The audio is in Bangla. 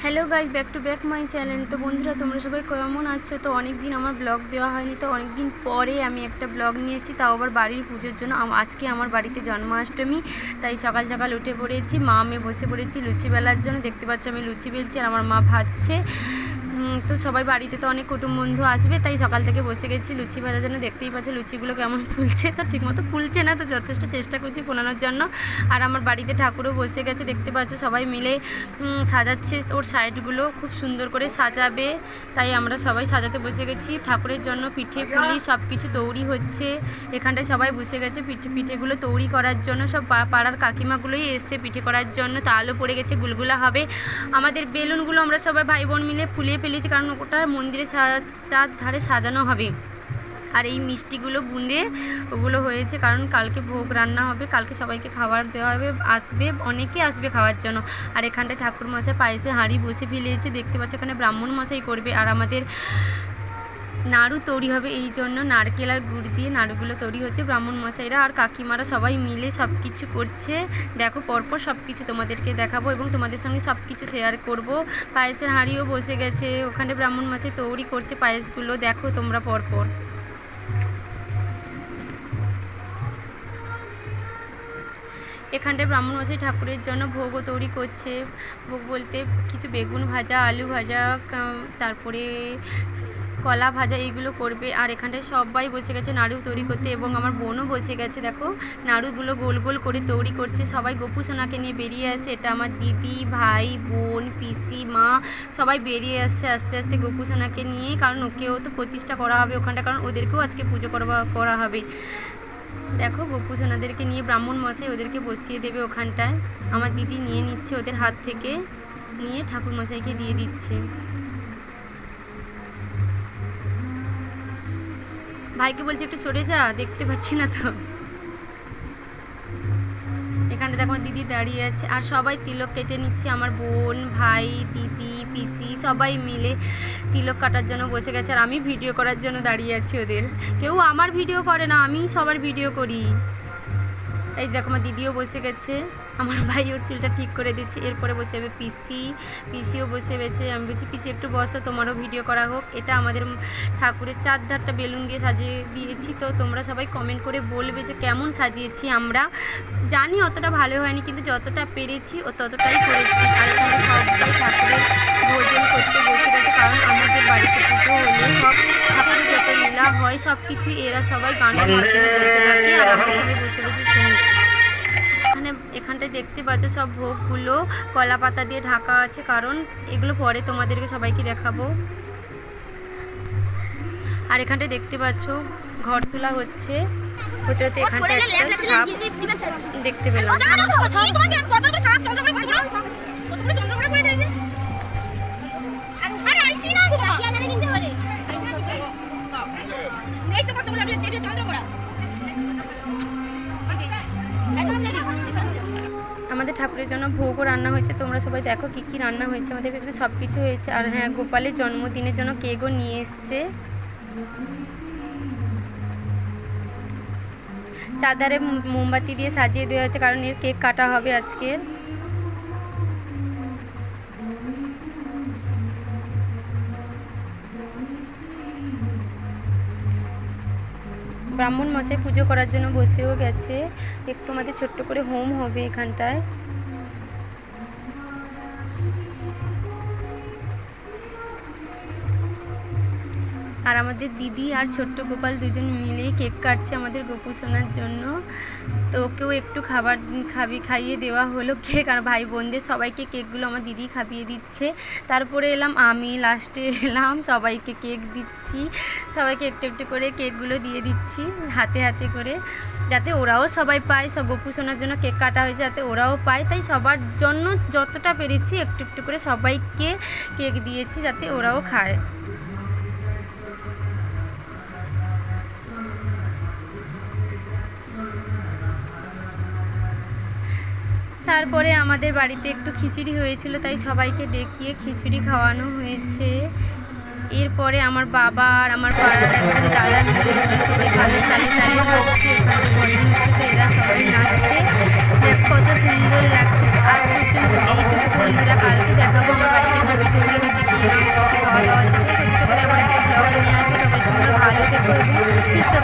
Hello guys, back to back my channel. তো বন্ধুরা, তোমরা সবাই কেমন আছো? তো অনেক দিন আমার ব্লগ দেওয়া হয়নি, তো অনেক দিন পরে আমি একটা ব্লগ নিয়ে এসেছি, তাও আবার বাড়ির পুজোর জন্য। আজকে আমার বাড়িতে জন্মাষ্টমী, তাই সকাল সকাল উঠে পড়েছি। মা আমি বসে পড়েছি লুচি বেলার জন্য। দেখতে পাচ্ছ আমি লুচি বেলছি আর আমার মা ভাজছে। তো সবাই বাড়িতে তো অনেক কুটুম বন্ধু আসবে, তাই সকাল থেকে বসে গেছি লুচি ভাজার জন্য। দেখতেই পাচ্ছ লুচিগুলো কেমন ফুলছে। তো ঠিকমতো ফুলছে না, তো যথেষ্ট চেষ্টা করছি ফোলানোর জন্য। আর আমার বাড়িতে ঠাকুরও বসে গেছে, দেখতে পাচ্ছ সবাই মিলে সাজাচ্ছে। ওর সাইডগুলো খুব সুন্দর করে সাজাবে, তাই আমরা সবাই সাজাতে বসে গেছি। ঠাকুরের জন্য পিঠে পুলি সব কিছু তৈরি হচ্ছে। এখানটায় সবাই বসে গেছে পিঠেগুলো তৈরি করার জন্য। সব পাড়ার কাকিমাগুলোই এসছে পিঠে করার জন্য। তা আলো পড়ে গেছে, গুলগুলা হবে। আমাদের বেলুনগুলো আমরা সবাই ভাই বোন মিলে ফুলিয়ে ফেলেছি, কারণ ওটা মন্দিরে চার ধারে সাজানো হবে। আর এই মিষ্টিগুলো বুঁদে ওগুলো হয়েছে, কারণ কালকে ভোগ রান্না হবে, কালকে সবাইকে খাবার দেওয়া হবে, আসবে অনেকে আসবে খাওয়ার জন্য। আর এখানটায় ঠাকুর মশাই পায়েসে হাঁড়ি বসে ফেলেছে, দেখতে পাচ্ছ। এখানে ব্রাহ্মণ মশাই করবে, আর আমাদের নাড়ু তৈরি হবে। এই জন্য নারকেল আর গুড় দিয়ে নাড়ুগুলো তৈরি হচ্ছে। ব্রাহ্মণ মশাইরা আর কাকিমারা সবাই মিলে সব কিছু করছে। দেখো পরপর সব কিছু তোমাদেরকে দেখাবো এবং তোমাদের সঙ্গে সব কিছু শেয়ার করব। পায়েসের হাঁড়িও বসে গেছে, ওখানে ব্রাহ্মণ মশাই তৈরি করছে পায়েসগুলো, দেখো তোমরা পরপর। এখানটায় ব্রাহ্মণ মশাই ঠাকুরের জন্য ভোগও তৈরি করছে। ভোগ বলতে কিছু বেগুন ভাজা, আলু ভাজা, তারপরে কলা ভাজা, এইগুলো করবে। আর এখানটায় সবাই বসে গেছে নাড়ু তৈরি করতে, এবং আমার বোনও বসে গেছে। দেখো নাড়ুগুলো গোল গোল করে তৈরি করছে। সবাই গোপু সোনাকে নিয়ে বেরিয়ে আসে। এটা আমার দিদি, ভাই, বোন, পিসি, মা সবাই বেরিয়ে আসছে আস্তে আস্তে গোপু সোনাকে নিয়ে, কারণ ওকেও তো প্রতিষ্ঠা করা হবে ওখানটা, কারণ ওদেরকেও আজকে পুজো করা হবে। দেখো গোপু সোনাদেরকে নিয়ে ব্রাহ্মণ মশাই ওদেরকে বসিয়ে দেবে ওখানটায়। আমার দিদি নিয়ে নিচ্ছে ওদের হাত থেকে, নিয়ে ঠাকুর মশাইকে দিয়ে দিচ্ছে। ভাইকে বলছে একটু সরে যা, দেখতে পাচ্ছি না তো। এখানে দেখো আমার দিদি দাঁড়িয়ে আছে, আর সবাই তিলক কেটে নিচ্ছে। আমার বোন, ভাই, দিদি, পিসি সবাই মিলে তিলক কাটার জন্য বসে গেছে, আর আমি ভিডিও করার জন্য দাঁড়িয়ে আছি ওদের। কেউ আমার ভিডিও করে না, আমি সবার ভিডিও করি। এই দেখো আমার দিদিও বসে গেছে, আমার ভাই ওর চুলটা ঠিক করে দিচ্ছে। এরপরে বসে যাবে পিসিও বসে গেছে। আমি বলছি পিসি একটু বসো, তোমারও ভিডিও করা হোক। এটা আমাদের ঠাকুরের চারধারটা বেলুন দিয়ে সাজিয়ে দিয়েছি। তো তোমরা সবাই কমেন্ট করে বলবে যে কেমন সাজিয়েছি আমরা। জানি অতটা ভালো হয়নি, কিন্তু যতটা পেরেছি ততটাই করেছি। আর এখানে সবাই ঠাকুরের ভোজন করতে বসে গেছে, কারণ আমাদের বাড়িতে পুজো হলে সব ঠাকুরের যত লীলা হয় সব কিছু এরা সবাই গানের মাধ্যমে করতে থাকে, আর আমরা সবাই বসে বসে শুনি। এখানটায় দেখতে পাচ্ছ সব ভোগগুলো কলা পাতা দিয়ে ঢাকা আছে, কারণ এগুলো পরে তোমাদেরকে সবাইকে দেখাবো। আর এখানটায় দেখতে পাচ্ছ ঘর তোলা হচ্ছে, হতে হতে এখানটায় একটা সাপ দেখতে পেলাম। আমাদের ঠাকুরের জন্য ভোগও রান্না হয়েছে, তোমরা সবাই দেখো কি কি রান্না হয়েছে। আমাদের এখানে সব কিছু হয়েছে। আর হ্যাঁ, গোপালের জন্মদিনের জন্য কেকও নিয়ে এসছে। চারধারে মোমবাতি দিয়ে সাজিয়ে দেওয়া হয়েছে, কারণ এর কেক কাটা হবে আজকে। ব্রাহ্মণ মশাই পুজো করার জন্য বসেও গেছে। একটু আমাদের ছোট্ট করে হোম হবে এখানটায়। আর আমাদের দিদি আর ছোট্ট গোপাল দুজন মিলে কেক কাটছে আমাদের গোপু সোনার জন্য। তো ওকেও একটু খাইয়ে দেওয়া হলো কেক, আর ভাই বোনদের সবাইকে কেকগুলো আমার দিদি খাইয়ে দিচ্ছে। তারপরে এলাম আমি, লাস্টে এলাম, সবাইকে কেক দিচ্ছি। সবাইকে একটু একটু করে কেকগুলো দিয়ে দিচ্ছি হাতে হাতে করে, যাতে ওরাও সবাই পায়। সব গোপু সোনার জন্য কেক কাটা হয়েছে, যাতে ওরাও পায়, তাই সবার জন্য যতটা পেরেছি একটু একটু করে সবাইকে কেক দিয়েছি, যাতে ওরাও খায়। তারপরে আমাদের বাড়িতে একটু খিচুড়ি হয়েছিল, তাই সবাইকে ডেকিয়ে খিচুড়ি খাওয়ানো হয়েছে। এরপরে আমার বাবা আর আমার পাড়ার একজন দাদা মিলে সবাই ভালো তালে তালে হচ্ছে, এরা সবাই নাচছে। দেখ কত সুন্দর লাগছে। আর এইটুকু বন্ধুরা, কালকে দেখাবো আমার বাড়িতে থেকো এবং সুস্থ